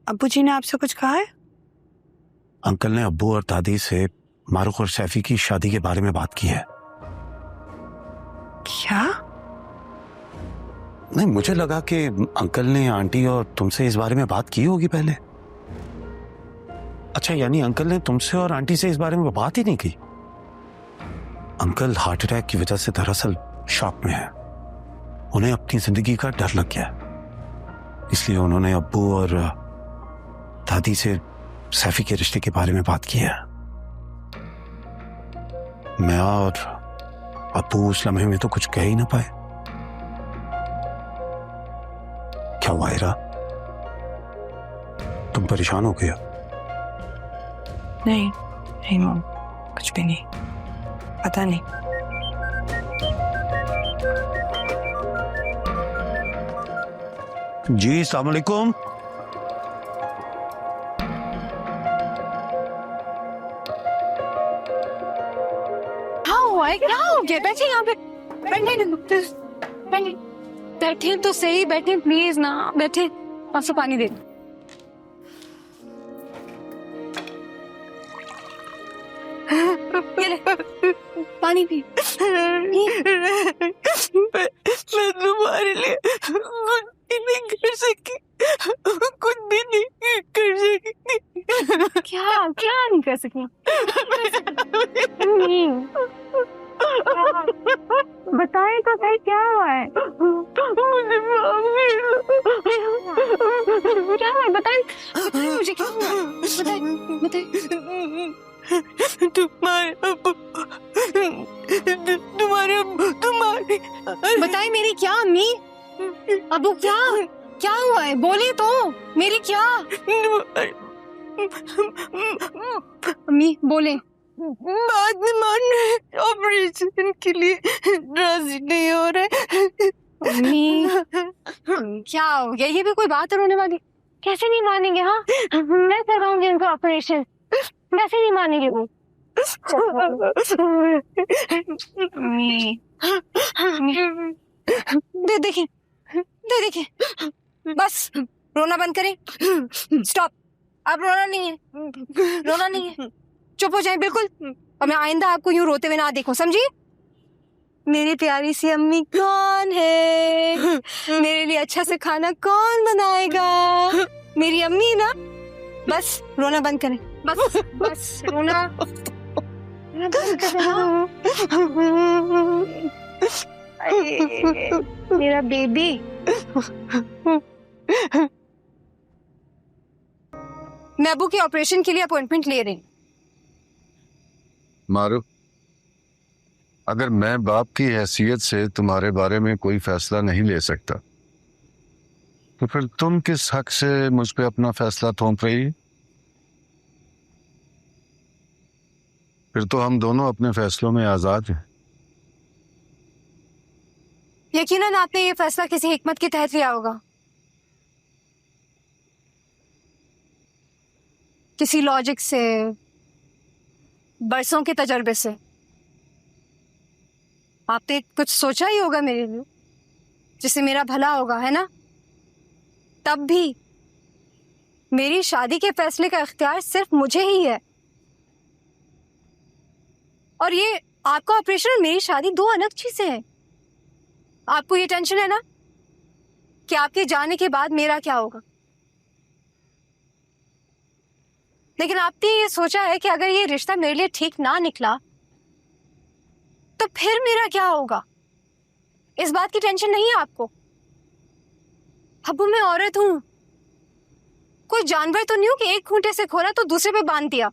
अब्बू जी ने आपसे कुछ कहा है? अंकल ने अब्बू और दादी से मारूख और सैफी की शादी के बारे में बात की है। क्या? नहीं, मुझे लगा कि अंकल ने आंटी और तुमसे इस बारे में बात की होगी पहले। अच्छा, यानी अंकल ने तुमसे और आंटी से इस बारे में बात ही नहीं की? अंकल हार्ट अटैक की वजह से दरअसल शॉक में है। उन्हें अपनी जिंदगी का डर लग गया, इसलिए उन्होंने अब्बू और दादी से सैफी के रिश्ते के बारे में बात की है। मैं और अब्बू उस लम्हे में तो कुछ कह ही ना पाए। क्या हुआ इरा, तुम परेशान हो गए? नहीं नहीं मॉम, कुछ भी नहीं, पता नहीं। जी अस्सलाम वालेकुम। क्या हो गया? बैठे यहाँ पे, बैठे तो सही, बैठे प्लीज ना, बैठे। आपसे पानी दे। पानी पी। मैं तुम्हारे लिए कुछ भी नहीं कर सकी, कुछ भी नहीं कर सकी। क्या क्या नहीं कर सकी? बताए तो सही, क्या हुआ है? मुझे क्या हुआ? बताए मुझे, क्या हुआ? बताए बताए। तुम्हारे बताए मेरी क्या अम्मी? अबू क्या क्या हुआ है? बोले तो मेरी क्या? अम्मी बोले। बात नहीं मान रहे, ऑपरेशन के लिए राजी नहीं हो रहे। अम्मी क्या हो गया? ये भी कोई बात रोने वाली? कैसे नहीं मानेंगे? हाँ, मैं कराऊंगी उनका ऑपरेशन, वैसे नहीं मानेंगे वो। देखिए बस रोना बंद करें। स्टॉप, अब रोना नहीं है, रोना नहीं है, चुप हो जाए बिल्कुल। और मैं आइंदा आपको यूं रोते हुए ना देखूं, समझी? मेरी प्यारी सी अम्मी कौन है? मेरे लिए अच्छा से खाना कौन बनाएगा? मेरी अम्मी ना। बस रोना बंद करें, बस बस रोना बंद करें। मेरा बेबी। मैं अबू के ऑपरेशन के लिए अपॉइंटमेंट ले रही हूँ। मारूफ, अगर मैं बाप की हैसियत से तुम्हारे बारे में कोई फैसला नहीं ले सकता, तो फिर तुम किस हक से मुझ पे अपना फैसला थोप रही है? फिर तो हम दोनों अपने फैसलों में आजाद हैं। यकीनन आपने ये फैसला किसी हिकमत के तहत लिया होगा, किसी लॉजिक से, बरसों के तजर्बे से। आपने कुछ सोचा ही होगा मेरे लिए, जिससे मेरा भला होगा, है ना? तब भी मेरी शादी के फैसले का इख्तियार सिर्फ मुझे ही है। और ये आपका ऑपरेशन और मेरी शादी दो अलग चीजें हैं। आपको ये टेंशन है ना कि आपके जाने के बाद मेरा क्या होगा, लेकिन आपने ये सोचा है कि अगर ये रिश्ता मेरे लिए ठीक ना निकला तो फिर मेरा क्या होगा। इस बात की टेंशन नहीं है आपको। अब्बू, मैं औरत हूं, कोई जानवर तो नहीं हूं कि एक खूंटे से खोला तो दूसरे पे बांध दिया।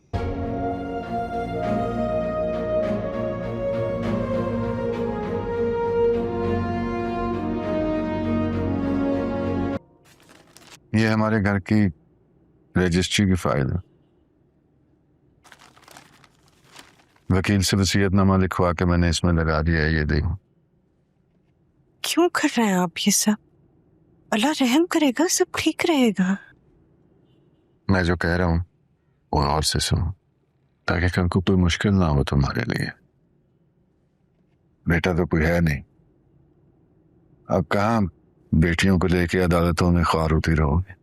ये हमारे घर की रजिस्ट्री की फाइल है। वकील से वसीयतनामा लिखवा के मैंने इसमें लगा दिया है, ये देखो। क्यों कर रहे हैं आप ये सब? अल्लाह रहम करेगा, सब ठीक रहेगा। मैं जो कह रहा हूँ वो और से सुनो, ताकि कल को कोई मुश्किल ना हो तुम्हारे लिए। बेटा तो कोई है नहीं, अब कहाँ बेटियों को लेके अदालतों में ख्वार होती रहोगे।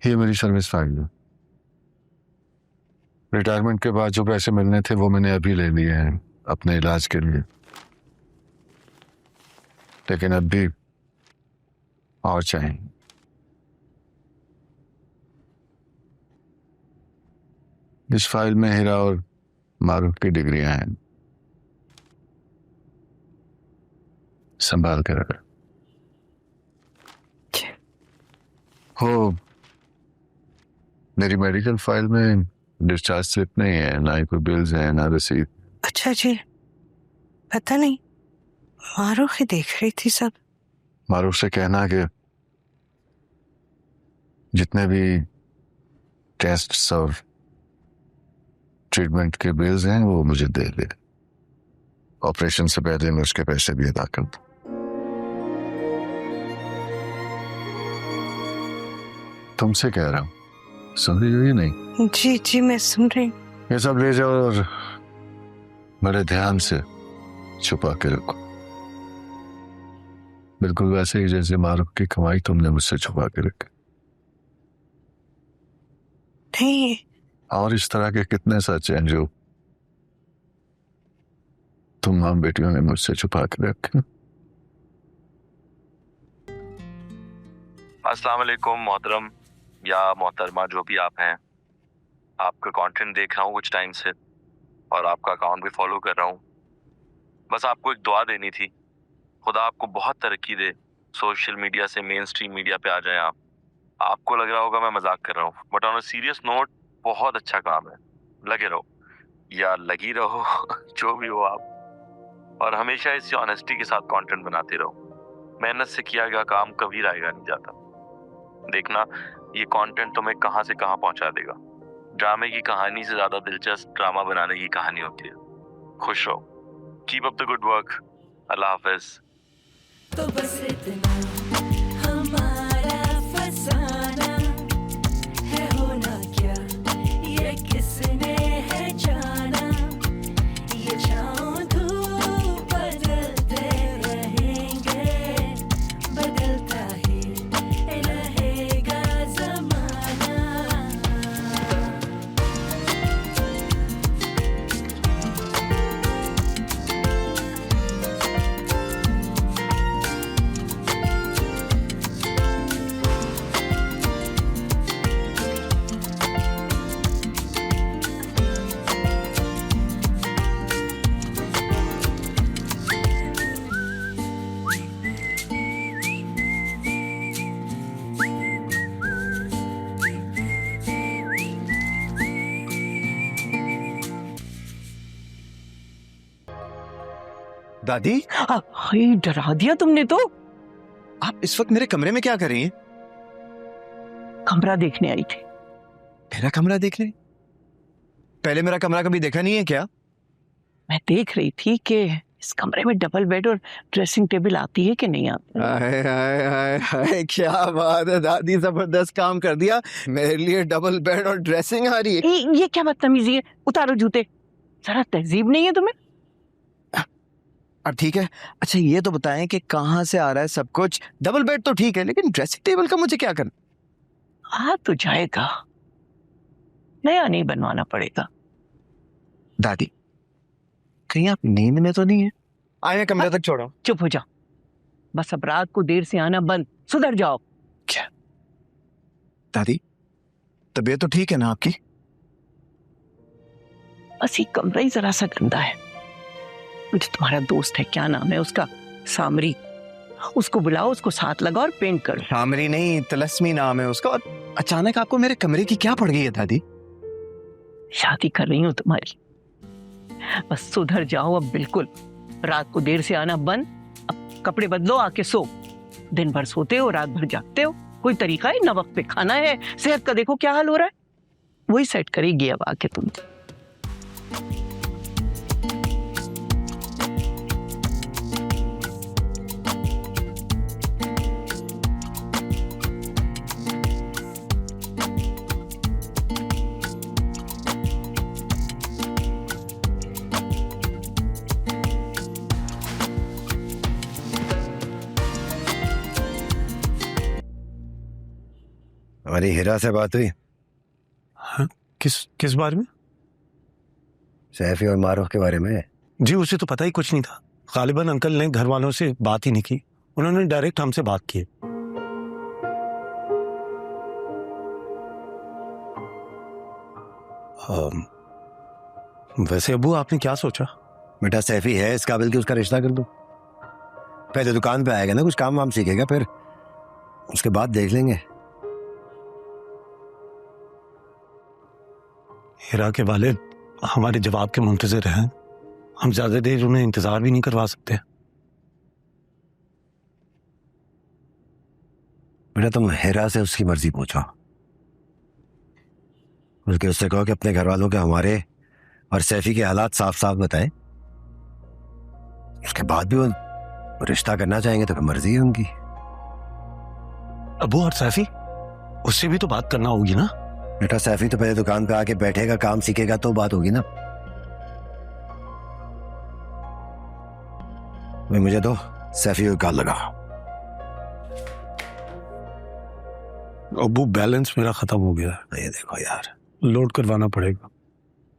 ये मेरी सर्विस फाइल है। रिटायरमेंट के बाद जो पैसे मिलने थे वो मैंने अभी ले लिए हैं अपने इलाज के लिए, लेकिन अब भी और चाहिए। इस फाइल में हीरा और मारूफ की डिग्रियां हैं, संभाल कर रख। हो, मेरी मेडिकल फाइल में डिस्चार्ज स्लिप नहीं है, ना ही कोई बिल्स है, ना रसीद। अच्छा जी, पता नहीं, मारूफ ही देख रही थी सब। मारूफ से कहना कि जितने भी टेस्ट और ट्रीटमेंट के बिल्स हैं वो मुझे दे दे। ऑपरेशन से पहले मैं उसके पैसे भी अदा कर दूं। तुमसे कह रहा हूं, सुन रही हो या नहीं? जी जी, मैं सुन रही हूँ। ये सब ले जाओ और बड़े ध्यान से छुपा के रखो, बिल्कुल वैसे ही जैसे मारूफ की कमाई तुमने मुझसे छुपा के रखी। नहीं, और इस तरह के कितने सच हैं जो तुम हम बेटियों ने मुझसे छुपा के रखे। अस्सलाम वालेकुम मोहतरम या मोहतरमा, जो भी आप हैं। आपका कंटेंट देख रहा हूँ कुछ टाइम से और आपका अकाउंट भी फॉलो कर रहा हूँ। बस आपको एक दुआ देनी थी, खुदा आपको बहुत तरक्की दे, सोशल मीडिया से मेन स्ट्रीम मीडिया पे आ जाएं आप। आपको लग रहा होगा मैं मजाक कर रहा हूँ, but on a serious note बहुत अच्छा काम है। लगे रहो या लगी रहो जो भी हो आप, और हमेशा इसी ऑनेस्टी के साथ कंटेंट बनाते रहो। मेहनत से किया गया काम कभी रायगा नहीं जाता। देखना ये कंटेंट तुम्हें कहां से कहां पहुंचा देगा। ड्रामे की कहानी से ज्यादा दिलचस्प ड्रामा बनाने की कहानी होती है। खुश रहो, keep up the good work. Allah हाफिज। तो बस इतना हमारा फसाना है, होना क्या ये किसने है जाना। ये छाँव धूप बदलते रहेंगे, बदलता ही रहेगा ज़माना। दादी, हाय, डरा दिया तुमने तो। आप इस वक्त मेरे कमरे में क्या कर रही हैं? कमरा देखने आई थी। मेरा कमरा देखने? पहले मेरा कमरा कभी देखा नहीं है क्या? मैं देख रही थी कि इस कमरे में डबल बेड और ड्रेसिंग टेबल आती है कि नहीं आती। हाय हाय हाय हाय, क्या बात है दादी, जबरदस्त काम कर दिया। मेरे लिए डबल बेड और ड्रेसिंग आ रही है। ये क्या बदतमीजी है? उतारो जूते, जरा तहजीब नहीं है तुम्हें? अब ठीक है, अच्छा ये तो बताएं कि कहाँ से आ रहा है सब कुछ? डबल बेड तो ठीक है, लेकिन ड्रेसिंग टेबल का मुझे क्या करना? आ तो जाएगा, नया नहीं बनवाना पड़ेगा। दादी, कहीं आप नींद में तो नहीं है? आए मैं कमरे तक छोड़ो। चुप हो जाओ, बस अब रात को देर से आना बंद, सुधर जाओ। क्या दादी, तबीयत तो ठीक है ना आपकी? बस ये कमरा ही जरा सा गंदा है। मुझे तुम्हारा दोस्त है, क्या नाम है उसका, सामरी, उसको बुलाओ, उसको साथ लगाओ और पेंट करो। सामरी नहीं, तिलस्मी नाम है उसका। और अचानक आपको मेरे कमरे की क्या पड़ गई है दादी? शादी कर रही हूँ तुम्हारी, बस सुधर जाओ अब बिल्कुल। रात को देर से आना बंद, अब कपड़े बदलो, आके सो। दिन भर सोते हो, रात भर जागते हो, कोई तरीका है? ना वक्त पे खाना है, सेहत का देखो क्या हाल हो रहा है। वही सेट करेगी अब आके तुम। हमारी हिरा से बात हुई? हाँ, किस बारे में? सैफी और मारूफ के बारे में। जी उसे तो पता ही कुछ नहीं था। गालिबन अंकल ने घर वालों से बात ही नहीं की, उन्होंने डायरेक्ट हमसे बात की। वैसे अब्बू आपने क्या सोचा? बेटा सैफी है इस काबिल कि उसका रिश्ता कर दूं। पहले दुकान पे आएगा ना, कुछ काम वाम सीखेगा, फिर उसके बाद देख लेंगे। हिरा के वालिद हमारे जवाब के मुंतजिर हैं, हम ज्यादा देर उन्हें इंतजार भी नहीं करवा सकते। बेटा तुम हिरा से उसकी मर्जी पूछो, बल्कि उससे कहो कि अपने घर वालों के हमारे और सैफी के हालात साफ साफ बताए। उसके बाद भी वो रिश्ता करना चाहेंगे तो फिर मर्जी है उनकी। अब्बू और सैफी, उससे भी तो बात करना होगी ना। बेटा सैफी तो पहले दुकान पे आके बैठेगा, काम सीखेगा तो बात होगी ना। भाई मुझे तो सैफी को कॉल लगा। अब्बू बैलेंस मेरा खत्म हो गया है। ये देखो यार, लोड करवाना पड़ेगा।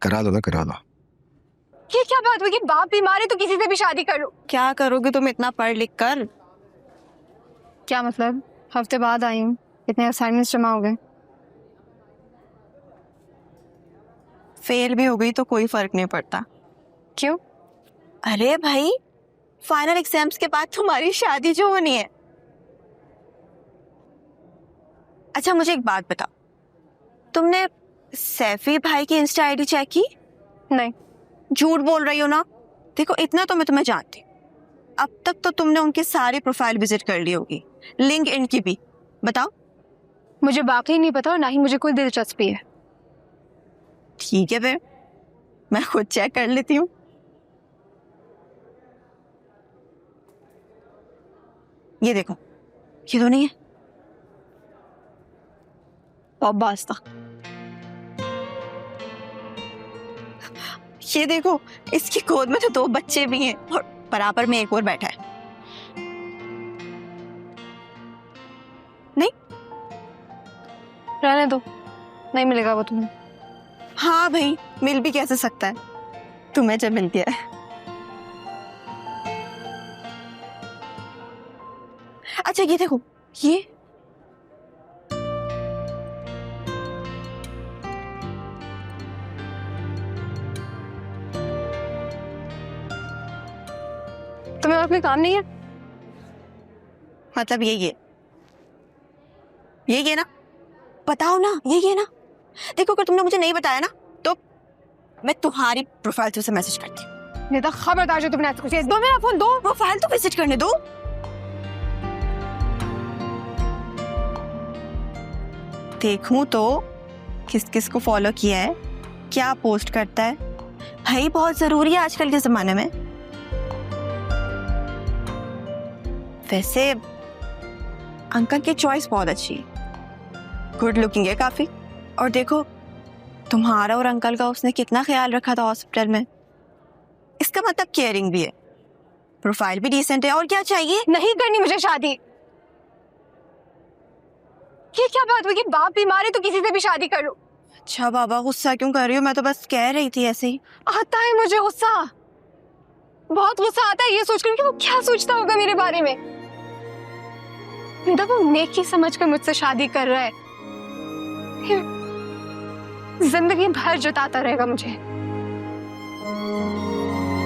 करा लो ना, करा लो। ये क्या बात हुई कि बाप बीमार है तो किसी से भी शादी कर लो? क्या करोगे तुम इतना पढ़ लिख कर? क्या मतलब? हफ्ते बाद आई हूँ, इतने असाइनमेंट्स जमा हो गए। फेल भी हो गई तो कोई फर्क नहीं पड़ता। क्यों? अरे भाई, फाइनल एग्जाम्स के बाद तुम्हारी शादी जो होनी है। अच्छा मुझे एक बात बताओ, तुमने सैफी भाई की इंस्टा आईडी चेक की? नहीं। झूठ बोल रही हो ना। देखो इतना तो मैं तुम्हें जानती हूँ, अब तक तो तुमने उनके सारे प्रोफाइल विजिट कर ली होगी, लिंक्डइन की भी। बताओ। मुझे बाकी नहीं पता और ना ही मुझे कोई दिलचस्पी है। ठीक है फिर मैं खुद चेक कर लेती हूँ। ये देखो, ये तो नहीं है। और बास्ता, ये देखो, इसकी गोद में तो 2 बच्चे भी हैं और बराबर में एक और बैठा है। नहीं, रहने दो, नहीं मिलेगा वो तुम्हें। हाँ भाई, मिल भी कैसे सकता है, तुम्हें जब मिल गया है। अच्छा ये देखो, ये तुम्हें और कोई काम नहीं है? मतलब ये ना, बताओ ना, ये ना। देखो अगर तुमने मुझे नहीं बताया ना तो मैं तुम्हारी प्रोफाइल से मैसेज करती हूँ। नहीं तो खबरदार जो तुमने ऐसा कुछ। दो मेरा फोन, दो। प्रोफाइल तो विजिट करने दो। देखूं तो किस किस को फॉलो किया है, क्या पोस्ट करता है। भाई बहुत जरूरी है आजकल के जमाने में। वैसे अंकल की चॉइस बहुत अच्छी है, गुड लुकिंग है काफी। और देखो तुम्हारा और अंकल का उसने कितना ख्याल रखा था हॉस्पिटल में। इसका मतलब केयरिंग भी है, प्रोफाइल भी डिसेंट है। और क्या चाहिए? नहीं करनी मुझे शादी। ये क्या बात हुई कि बाप बीमार है तो किसी से भी शादी कर लो? अच्छा बाबा, गुस्सा क्यों कर रही हो? मैं तो बस कह रही थी ऐसे ही। आता है मुझे गुस्सा, बहुत गुस्सा आता है ये सोचकर कि वो क्या सोचता होगा मेरे बारे में। वो नेकी समझकर मुझसे शादी कर रहा है, जिंदगी भर जताता रहेगा मुझे।